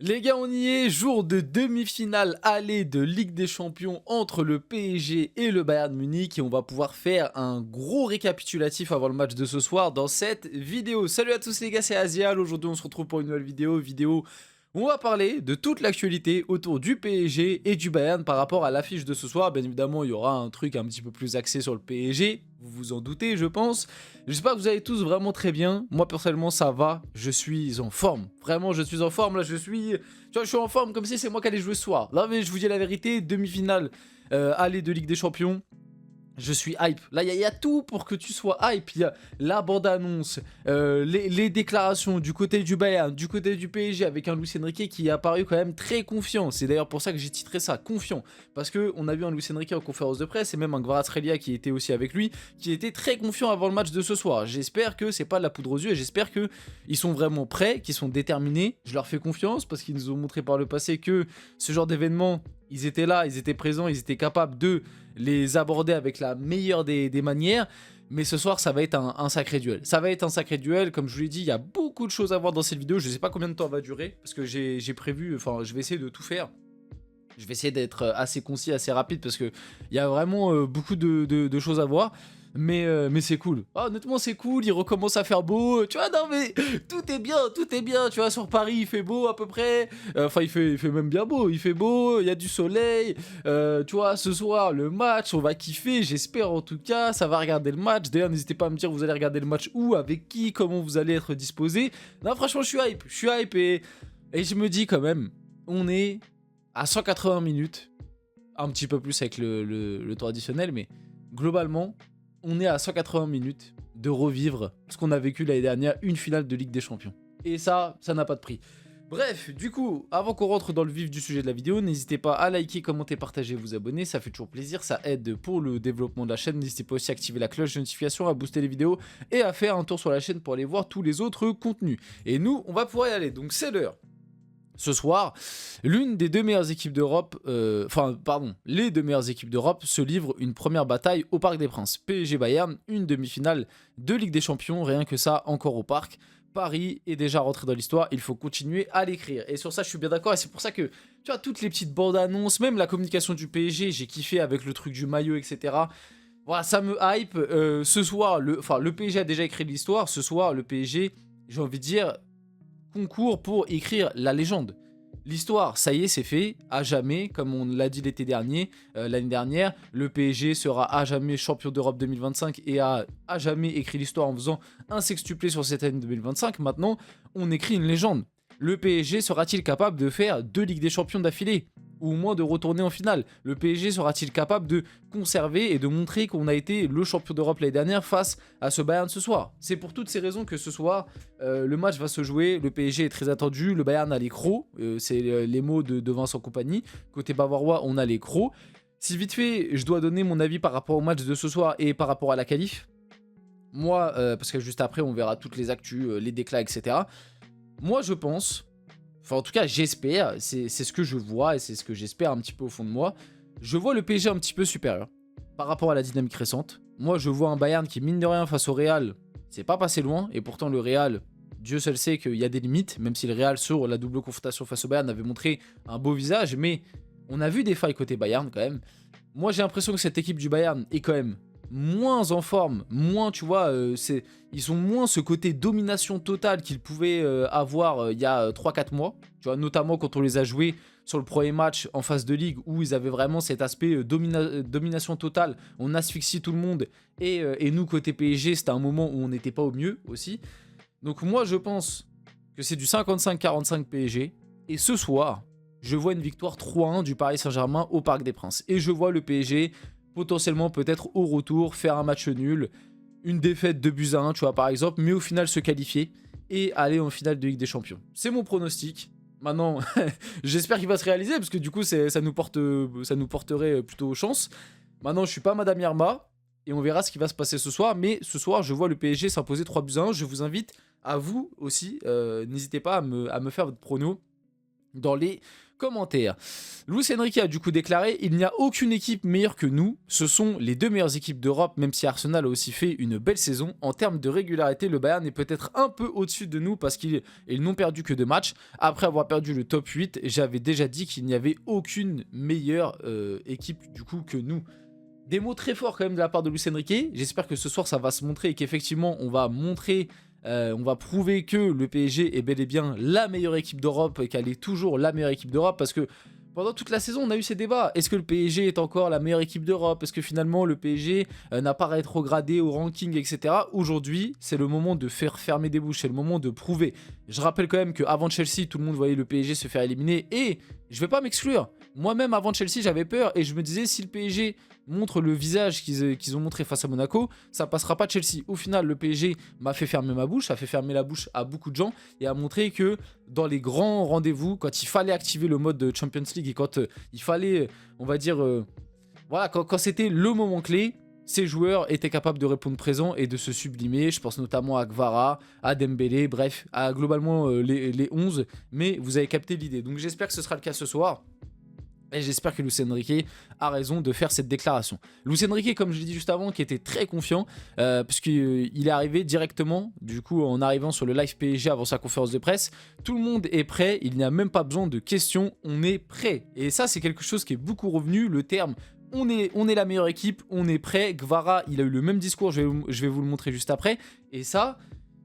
Les gars, on y est, jour de demi-finale aller de Ligue des Champions entre le PSG et le Bayern Munich et on va pouvoir faire un gros récapitulatif avant le match de ce soir dans cette vidéo. Salut à tous les gars, c'est Azial, aujourd'hui on se retrouve pour une nouvelle vidéo où on va parler de toute l'actualité autour du PSG et du Bayern par rapport à l'affiche de ce soir. Bien évidemment, il y aura un truc un petit peu plus axé sur le PSG, vous vous en doutez je pense. J'espère que vous allez tous vraiment très bien. Moi personnellement ça va, je suis en forme. Vraiment je suis en forme là, tu vois, je suis en forme comme si c'est moi qui allais jouer ce soir. Non mais je vous dis la vérité, demi-finale aller de Ligue des Champions. Je suis hype. Là, il y a tout pour que tu sois hype. Il y a la bande-annonce, les déclarations du côté du Bayern, du côté du PSG, avec un Luis Enrique qui est apparu quand même très confiant. C'est d'ailleurs pour ça que j'ai titré ça, confiant. Parce qu'on a vu un Luis Enrique en conférence de presse, et même un Kvaratskhelia qui était aussi avec lui, qui était très confiant avant le match de ce soir. J'espère que c'est pas de la poudre aux yeux, et j'espère qu'ils sont vraiment prêts, qu'ils sont déterminés. Je leur fais confiance, parce qu'ils nous ont montré par le passé que ce genre d'événement, ils étaient là, ils étaient présents, ils étaient capables de les aborder avec la meilleure des manières. Mais ce soir, ça va être un sacré duel. Ça va être un sacré duel. Comme je vous l'ai dit, il y a beaucoup de choses à voir dans cette vidéo. Je ne sais pas combien de temps elle va durer. Parce que j'ai prévu, enfin, je vais essayer de tout faire. Je vais essayer d'être assez concis, assez rapide. Parce qu'il y a vraiment beaucoup de choses à voir. Mais c'est cool. Ah, honnêtement, c'est cool. Il recommence à faire beau. Tu vois, non, mais tout est bien, tout est bien. Tu vois, sur Paris, il fait beau à peu près. Enfin, il fait même bien beau. Il fait beau, il y a du soleil. Tu vois, ce soir, le match, on va kiffer. J'espère en tout cas. Ça va regarder le match. D'ailleurs, n'hésitez pas à me dire, vous allez regarder le match où, avec qui, comment vous allez être disposé. Non, franchement, je suis hype. Je suis hype et je me dis quand même, on est à 180 minutes. Un petit peu plus avec le temps additionnel, mais globalement, on est à 180 minutes de revivre ce qu'on a vécu l'année dernière, une finale de Ligue des Champions. Et ça n'a pas de prix. Bref, du coup, avant qu'on rentre dans le vif du sujet de la vidéo, n'hésitez pas à liker, commenter, partager, vous abonner, ça fait toujours plaisir, ça aide pour le développement de la chaîne. N'hésitez pas aussi à activer la cloche de notification, à booster les vidéos et à faire un tour sur la chaîne pour aller voir tous les autres contenus. Et nous, on va pouvoir y aller, donc c'est l'heure. Ce soir, l'une des deux meilleures équipes d'Europe, les deux meilleures équipes d'Europe se livrent une première bataille au Parc des Princes. PSG Bayern, une demi-finale de Ligue des Champions, rien que ça, encore au Parc. Paris est déjà rentré dans l'histoire, il faut continuer à l'écrire. Et sur ça, je suis bien d'accord, et c'est pour ça que, tu vois, toutes les petites bandes annonces, même la communication du PSG, j'ai kiffé avec le truc du maillot, etc. Voilà, ça me hype. Ce soir, le PSG a déjà écrit l'histoire. Ce soir, le PSG, j'ai envie de dire, concours pour écrire la légende. L'histoire, ça y est, c'est fait, à jamais, comme on l'a dit l'été dernier, l'année dernière, le PSG sera à jamais champion d'Europe 2025 et a à jamais écrit l'histoire en faisant un sextuplé sur cette année 2025. Maintenant, on écrit une légende. Le PSG sera-t-il capable de faire 2 Ligues des Champions d'affilée ? Ou au moins de retourner en finale? Le PSG sera-t-il capable de conserver et de montrer qu'on a été le champion d'Europe l'année dernière face à ce Bayern ce soir? C'est pour toutes ces raisons que ce soir, le match va se jouer. Le PSG est très attendu, le Bayern a les crocs, c'est les mots de Vincent Kompany. Côté bavarois, on a les crocs. Si vite fait, je dois donner mon avis par rapport au match de ce soir et par rapport à la qualif, moi, parce que juste après, on verra toutes les actus, les déclats, etc. Moi, je pense... Enfin, en tout cas, j'espère, c'est ce que je vois et c'est ce que j'espère un petit peu au fond de moi. Je vois le PSG un petit peu supérieur par rapport à la dynamique récente. Moi, je vois un Bayern qui, mine de rien, face au Real, c'est pas passé loin. Et pourtant, le Real, Dieu seul sait qu'il y a des limites, même si le Real, sur la double confrontation face au Bayern, avait montré un beau visage. Mais on a vu des failles côté Bayern quand même. Moi, j'ai l'impression que cette équipe du Bayern est quand même moins en forme, moins, tu vois, ils ont moins ce côté domination totale qu'ils pouvaient avoir il y a 3-4 mois, tu vois, notamment quand on les a joués sur le premier match en phase de ligue où ils avaient vraiment cet aspect domination totale, on asphyxie tout le monde et nous côté PSG c'était un moment où on n'était pas au mieux aussi. Donc moi je pense que c'est du 55-45 PSG et ce soir je vois une victoire 3-1 du Paris Saint-Germain au Parc des Princes et je vois le PSG potentiellement peut-être au retour faire un match nul, une défaite de buts à 1, tu vois, par exemple, mais au final se qualifier et aller en finale de Ligue des Champions. C'est mon pronostic. Maintenant, j'espère qu'il va se réaliser parce que du coup, ça nous porterait plutôt chance. Maintenant, je suis pas Madame Irma et on verra ce qui va se passer ce soir. Mais ce soir, je vois le PSG s'imposer 3 buts à 1. Je vous invite à vous aussi, n'hésitez pas à me faire votre prono. dans les commentaires. Luis Enrique a du coup déclaré: il n'y a aucune équipe meilleure que nous, ce sont les 2 meilleures équipes d'Europe, même si Arsenal a aussi fait une belle saison. En termes de régularité, le Bayern est peut-être un peu au-dessus de nous parce qu'ils n'ont perdu que 2 matchs. Après avoir perdu le top 8, j'avais déjà dit qu'il n'y avait aucune meilleure équipe du coup que nous. Des mots très forts quand même de la part de Luis Enrique. J'espère que ce soir ça va se montrer et qu'effectivement on va montrer, on va prouver que le PSG est bel et bien la meilleure équipe d'Europe et qu'elle est toujours la meilleure équipe d'Europe, parce que pendant toute la saison on a eu ces débats. Est-ce que le PSG est encore la meilleure équipe d'Europe? Est-ce que finalement le PSG n'a pas rétrogradé au ranking, etc. Aujourd'hui c'est le moment de faire fermer des bouches, c'est le moment de prouver. Je rappelle quand même qu'avant Chelsea tout le monde voyait le PSG se faire éliminer, et je vais pas m'exclure. Moi-même avant Chelsea j'avais peur et je me disais, si le PSG montre le visage qu'ils ont montré face à Monaco, ça passera pas de Chelsea. Au final le PSG m'a fait fermer ma bouche, ça fait fermer la bouche à beaucoup de gens et a montré que dans les grands rendez-vous, quand il fallait activer le mode de Champions League et quand il fallait, on va dire, voilà, quand c'était le moment clé, ces joueurs étaient capables de répondre présent et de se sublimer. Je pense notamment à Kvara, à Dembélé, bref, à globalement les 11, mais vous avez capté l'idée. Donc j'espère que ce sera le cas ce soir. Et j'espère que Luis Enrique a raison de faire cette déclaration. Luis Enrique, comme je l'ai dit juste avant, qui était très confiant, puisqu'il est arrivé directement, du coup, en arrivant sur le live PSG avant sa conférence de presse. Tout le monde est prêt, il n'y a même pas besoin de questions, on est prêt. Et ça, c'est quelque chose qui est beaucoup revenu, le terme on est la meilleure équipe, on est prêt. Kvara, il a eu le même discours, je vais vous le montrer juste après. Et ça,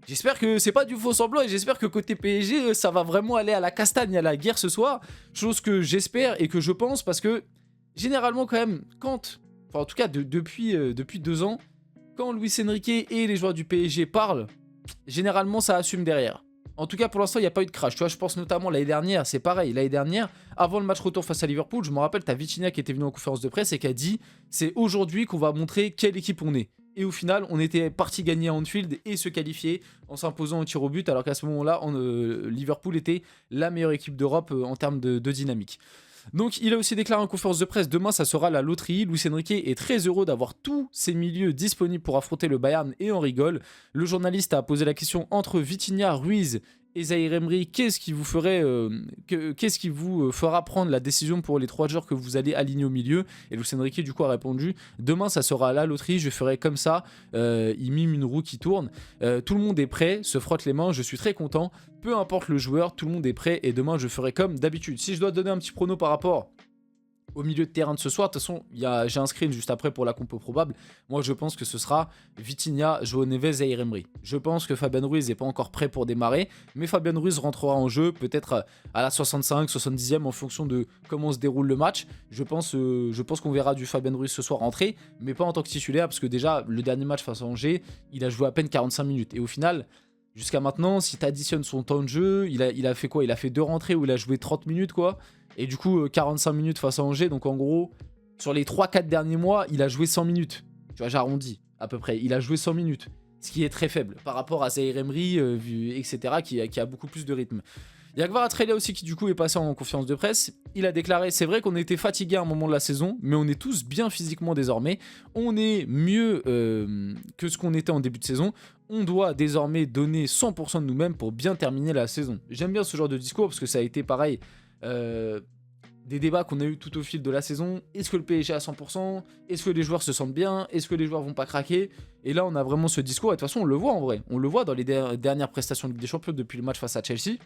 j'espère que c'est pas du faux semblant et j'espère que côté PSG, ça va vraiment aller à la castagne, à la guerre ce soir. Chose que j'espère et que je pense, parce que généralement quand même, en tout cas depuis 2 ans, quand Luis Enrique et les joueurs du PSG parlent, généralement ça assume derrière. En tout cas pour l'instant il n'y a pas eu de crash. Tu vois, je pense notamment l'année dernière, c'est pareil. L'année dernière, avant le match retour face à Liverpool, je me rappelle, t'as Vitinha qui était venu en conférence de presse et qui a dit: c'est aujourd'hui qu'on va montrer quelle équipe on est. Et au final, on était parti gagner à Anfield et se qualifier en s'imposant au tir au but, alors qu'à ce moment-là, Liverpool était la meilleure équipe d'Europe en termes de dynamique. Donc il a aussi déclaré en conférence de presse: demain ça sera la loterie. Luis Enrique est très heureux d'avoir tous ses milieux disponibles pour affronter le Bayern et on rigole. Le journaliste a posé la question: entre Vitinha, Ruiz et Zaïre Emery, qu'est-ce qui vous fera prendre la décision pour les 3 joueurs que vous allez aligner au milieu? Et Luis Enrique du coup a répondu: demain ça sera la loterie, je ferai comme ça. Il mime une roue qui tourne. Tout le monde est prêt, se frotte les mains, je suis très content. Peu importe le joueur, tout le monde est prêt et demain je ferai comme d'habitude. Si je dois donner un petit prono par rapport au milieu de terrain de ce soir, de toute façon, j'ai un screen juste après pour la compo probable. Moi, je pense que ce sera Vitinha, João Neves, Zaïre Emery. Je pense que Fabian Ruiz n'est pas encore prêt pour démarrer, mais Fabian Ruiz rentrera en jeu peut-être à la 65, 70e en fonction de comment se déroule le match. Je pense qu'on verra du Fabian Ruiz ce soir rentrer, mais pas en tant que titulaire, parce que déjà, le dernier match face à Angers, il a joué à peine 45 minutes. Et au final, jusqu'à maintenant, si tu additionnes son temps de jeu, il a fait quoi? Il a fait 2 rentrées où il a joué 30 minutes, quoi. Et du coup, 45 minutes face à Angers. Donc en gros, sur les 3-4 derniers mois, il a joué 100 minutes. Tu vois, j'arrondis à peu près. Il a joué 100 minutes. Ce qui est très faible par rapport à Zaïre Emery, etc., qui a beaucoup plus de rythme. Il y a Kvaratskhelia aussi qui du coup est passé en conférence de presse. Il a déclaré: c'est vrai qu'on était fatigué à un moment de la saison, mais on est tous bien physiquement désormais. On est mieux que ce qu'on était en début de saison. On doit désormais donner 100% de nous-mêmes pour bien terminer la saison. J'aime bien ce genre de discours parce que ça a été pareil. Des débats qu'on a eu tout au fil de la saison. Est-ce que le PSG est à 100%? Est-ce que les joueurs se sentent bien? Est-ce que les joueurs vont pas craquer? Et là on a vraiment ce discours, et de toute façon on le voit en vrai. On le voit dans les dernières prestations de Ligue des Champions depuis le match face à Chelsea.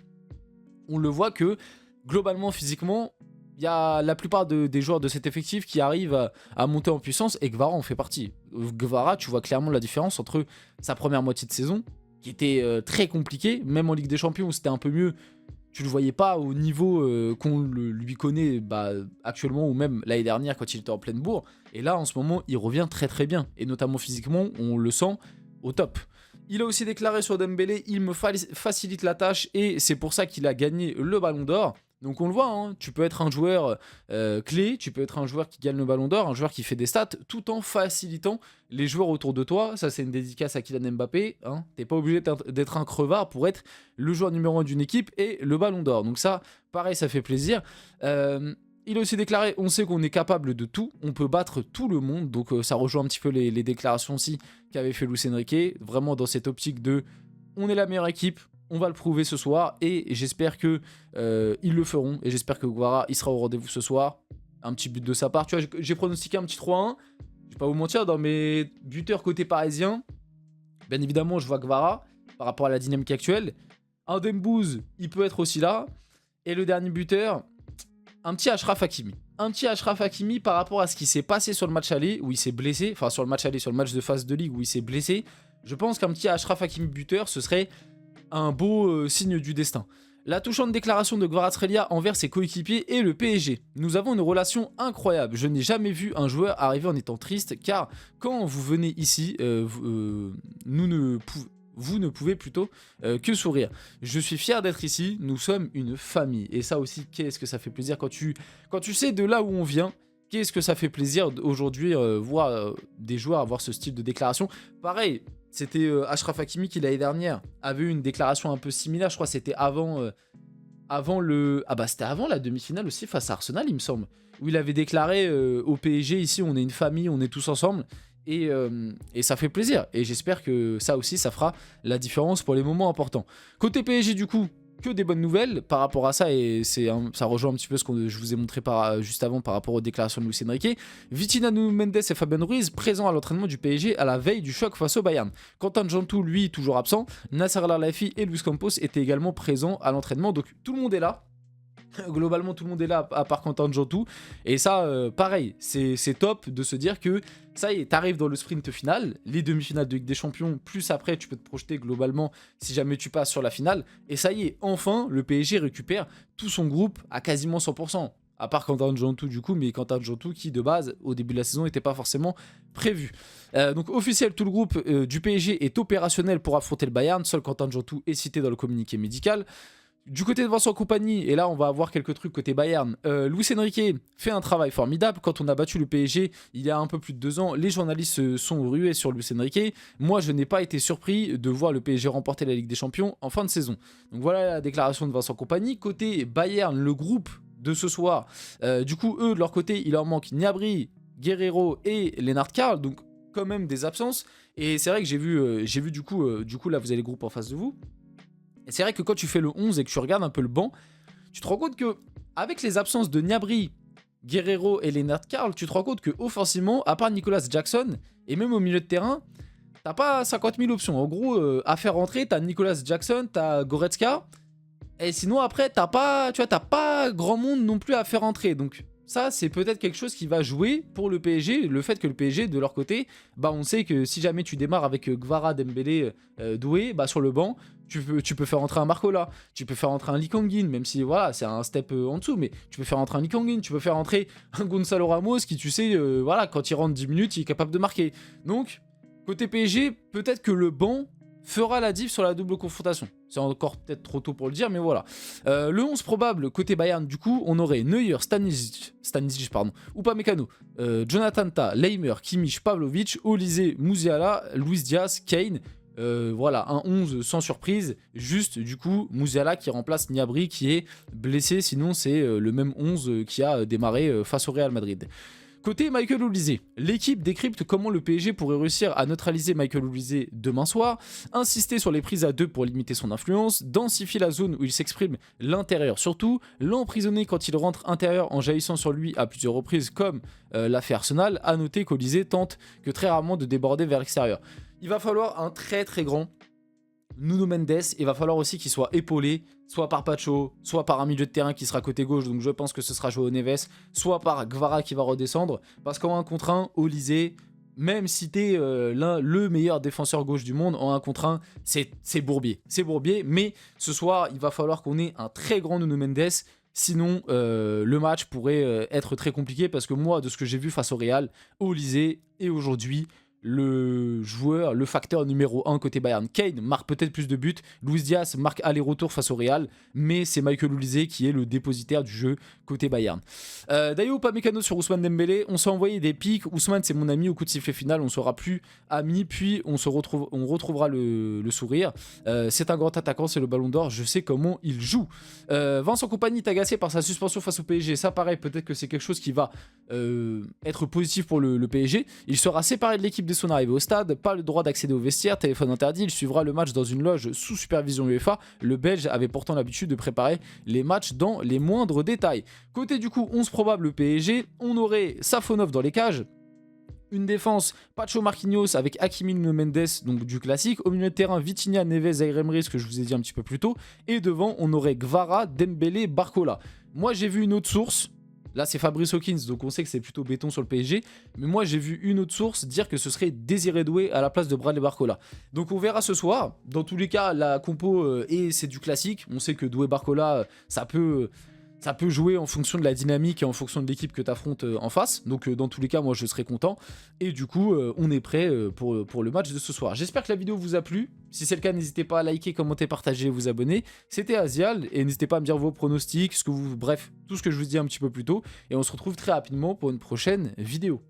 On le voit que globalement physiquement, il y a la plupart des joueurs de cet effectif qui arrivent à monter en puissance, et Kvara en fait partie. Kvara, tu vois clairement la différence entre sa première moitié de saison, qui était très compliquée, même en Ligue des Champions où c'était un peu mieux. Tu le voyais pas au niveau qu'on lui connaît actuellement, ou même l'année dernière quand il était en pleine bourre. Et là, en ce moment, il revient très très bien. Et notamment physiquement, on le sent au top. Il a aussi déclaré sur Dembélé: il me facilite la tâche et c'est pour ça qu'il a gagné le Ballon d'Or. Donc on le voit, hein, tu peux être un joueur clé, tu peux être un joueur qui gagne le Ballon d'Or, un joueur qui fait des stats, tout en facilitant les joueurs autour de toi. Ça, c'est une dédicace à Kylian Mbappé. Hein. T'es pas obligé d'être un crevard pour être le joueur numéro 1 d'une équipe et le Ballon d'Or. Donc ça, pareil, ça fait plaisir. Il a aussi déclaré: on sait qu'on est capable de tout, on peut battre tout le monde. Donc ça rejoint un petit peu les déclarations aussi qu'avait fait Luis Enrique, vraiment dans cette optique de on est la meilleure équipe, On va le prouver ce soir et j'espère que ils le feront. Et j'espère que Guevara il sera au rendez-vous ce soir. Un petit but de sa part. Tu vois, j'ai pronostiqué un petit 3-1. Je vais pas vous mentir, dans mes buteurs côté parisien, bien évidemment, je vois Guevara par rapport à la dynamique actuelle. Un Dembouz, il peut être aussi là. Et le dernier buteur, un petit Achraf Hakimi. Un petit Achraf Hakimi par rapport à ce qui s'est passé sur le match aller où il s'est blessé. Enfin, sur le match aller, sur le match de phase de ligue où il s'est blessé. Je pense qu'un petit Achraf Hakimi buteur, ce serait un beau signe du destin. La touchante déclaration de Kvaratskhelia envers ses coéquipiers et le PSG. Nous avons une relation incroyable. Je n'ai jamais vu un joueur arriver en étant triste car quand vous venez ici, vous ne pouvez plutôt que sourire. Je suis fier d'être ici, nous sommes une famille. Et ça aussi, qu'est-ce que ça fait plaisir quand tu sais de là où on vient. Qu'est-ce que ça fait plaisir aujourd'hui voir des joueurs avoir ce style de déclaration. Pareil, c'était Achraf Hakimi qui l'année dernière avait eu une déclaration un peu similaire. Je crois que c'était avant c'était avant la demi-finale aussi face à Arsenal, il me semble. Où il avait déclaré au PSG, ici on est une famille, on est tous ensemble. Et ça fait plaisir. Et j'espère que ça aussi, ça fera la différence pour les moments importants. Côté PSG du coup, que des bonnes nouvelles par rapport à ça. Et ça rejoint un petit peu ce que je vous ai montré juste avant par rapport aux déclarations de Luis Enrique. Vitinha, Nuno Mendes et Fabien Ruiz présents à l'entraînement du PSG à la veille du choc face au Bayern. Quentin Djantou, lui, toujours absent. Nasser Al-Khelaifi et Luis Campos étaient également présents à l'entraînement. Donc tout le monde est là. Globalement, tout le monde est là, à part Quentin Djantou. Et ça, pareil, c'est top de se dire que ça y est, t'arrives dans le sprint final, les demi-finales de Ligue des Champions, plus après, tu peux te projeter globalement si jamais tu passes sur la finale. Et ça y est, enfin, le PSG récupère tout son groupe à quasiment 100%. À part Quentin Djantou du coup, mais Quentin Djantou qui, de base, au début de la saison, n'était pas forcément prévu. Donc officiel, tout le groupe du PSG est opérationnel pour affronter le Bayern. Seul Quentin Djantou est cité dans le communiqué médical. Du côté de Vincent Kompany, et là on va avoir quelques trucs côté Bayern, Luis Enrique fait un travail formidable. Quand on a battu le PSG il y a un peu plus de 2 ans, les journalistes se sont rués sur Luis Enrique. Moi je n'ai pas été surpris de voir le PSG remporter la Ligue des Champions en fin de saison. Donc voilà la déclaration de Vincent Kompany. Côté Bayern, le groupe de ce soir, du coup eux de leur côté il leur manque Gnabry, Guerreiro et Lennart Karl, donc quand même des absences. Et c'est vrai que j'ai vu du coup là vous avez les groupes en face de vous. Et c'est vrai que quand tu fais le 11 et que tu regardes un peu le banc, tu te rends compte que avec les absences de Gnabry, Guerreiro et Lennart Karl, tu te rends compte que offensivement, à part Nicolas Jackson, et même au milieu de terrain, t'as pas 50 000 options. En gros, à faire rentrer, t'as Nicolas Jackson, t'as Goretzka, et sinon après, t'as pas grand monde non plus à faire rentrer. Donc ça, c'est peut-être quelque chose qui va jouer pour le PSG. Le fait que le PSG, de leur côté, on sait que si jamais tu démarres avec Gvara, Dembélé, Doué, sur le banc, tu peux faire rentrer un Marcola, tu peux faire rentrer un Lee Kang-in, même si voilà, c'est un step en dessous, mais tu peux faire rentrer un Lee Kang-in, tu peux faire rentrer un Gonzalo Ramos qui, tu sais, quand il rentre 10 minutes, il est capable de marquer. Donc, côté PSG, peut-être que le banc fera la diff sur la double confrontation. C'est encore peut-être trop tôt pour le dire, mais voilà. Le 11 probable côté Bayern, du coup, on aurait Neuer, Stanisic, Upamecano, Jonathan Tah, Leimer, Kimmich, Pavlovic, Olise, Musiala, Luis Diaz, Kane. Voilà, un 11 sans surprise. Juste, du coup, Musiala qui remplace Gnabry qui est blessé. Sinon, c'est le même 11 qui a démarré face au Real Madrid. Côté Michael Olise, l'équipe décrypte comment le PSG pourrait réussir à neutraliser Michael Olise demain soir, insister sur les prises à 2 pour limiter son influence, densifier la zone où il s'exprime, l'intérieur surtout, l'emprisonner quand il rentre intérieur en jaillissant sur lui à plusieurs reprises comme l'a fait Arsenal. À noter qu'Olise tente que très rarement de déborder vers l'extérieur. Il va falloir un très très grand Nuno Mendes, il va falloir aussi qu'il soit épaulé, soit par Pacho, soit par un milieu de terrain qui sera côté gauche, donc je pense que ce sera João Neves, soit par Gvara qui va redescendre, parce qu'en 1 contre 1, Olise, même si t'es le meilleur défenseur gauche du monde, en 1 contre 1, c'est Bourbier. C'est Bourbier, mais ce soir, il va falloir qu'on ait un très grand Nuno Mendes, sinon le match pourrait être très compliqué, parce que moi, de ce que j'ai vu face au Real, Olise est aujourd'hui le joueur, le facteur numéro 1 côté Bayern. Kane marque peut-être plus de buts, Luis Diaz marque aller-retour face au Real, mais c'est Michael Olise qui est le dépositaire du jeu côté Bayern. D'ailleurs, Upamecano sur Ousmane Dembélé, on s'est envoyé des pics. Ousmane, c'est mon ami, au coup de sifflet final, on sera plus amis, puis on retrouvera le sourire. C'est un grand attaquant, c'est le ballon d'or, je sais comment il joue. Vincent Kompany est agacé par sa suspension face au PSG, ça pareil, peut-être que c'est quelque chose qui va être positif pour le PSG. Il sera séparé de l'équipe dès son arrivée au stade, pas le droit d'accéder au vestiaire, téléphone interdit, il suivra le match dans une loge sous supervision UEFA. Le Belge avait pourtant l'habitude de préparer les matchs dans les moindres détails. Côté du coup 11 probable PSG, on aurait Safonov dans les cages. Une défense, Pacho Marquinhos avec Hakimi Nuno Mendes, donc du classique. Au milieu de terrain, Vitinha, Neves, Zaire Emery, ce que je vous ai dit un petit peu plus tôt. Et devant, on aurait Gvara, Dembélé, Barcola. Moi, j'ai vu une autre source. Là, c'est Fabrice Hawkins, donc on sait que c'est plutôt béton sur le PSG. Mais moi, j'ai vu une autre source dire que ce serait Désiré Doué à la place de Bradley Barcola. Donc on verra ce soir. Dans tous les cas, la compo, et c'est du classique. On sait que Doué Barcola, ça peut jouer en fonction de la dynamique et en fonction de l'équipe que tu affrontes en face. Donc dans tous les cas, moi je serai content. Et du coup, on est prêt pour le match de ce soir. J'espère que la vidéo vous a plu. Si c'est le cas, n'hésitez pas à liker, commenter, partager et vous abonner. C'était Azial. Et n'hésitez pas à me dire vos pronostics, bref, tout ce que je vous dis un petit peu plus tôt. Et on se retrouve très rapidement pour une prochaine vidéo.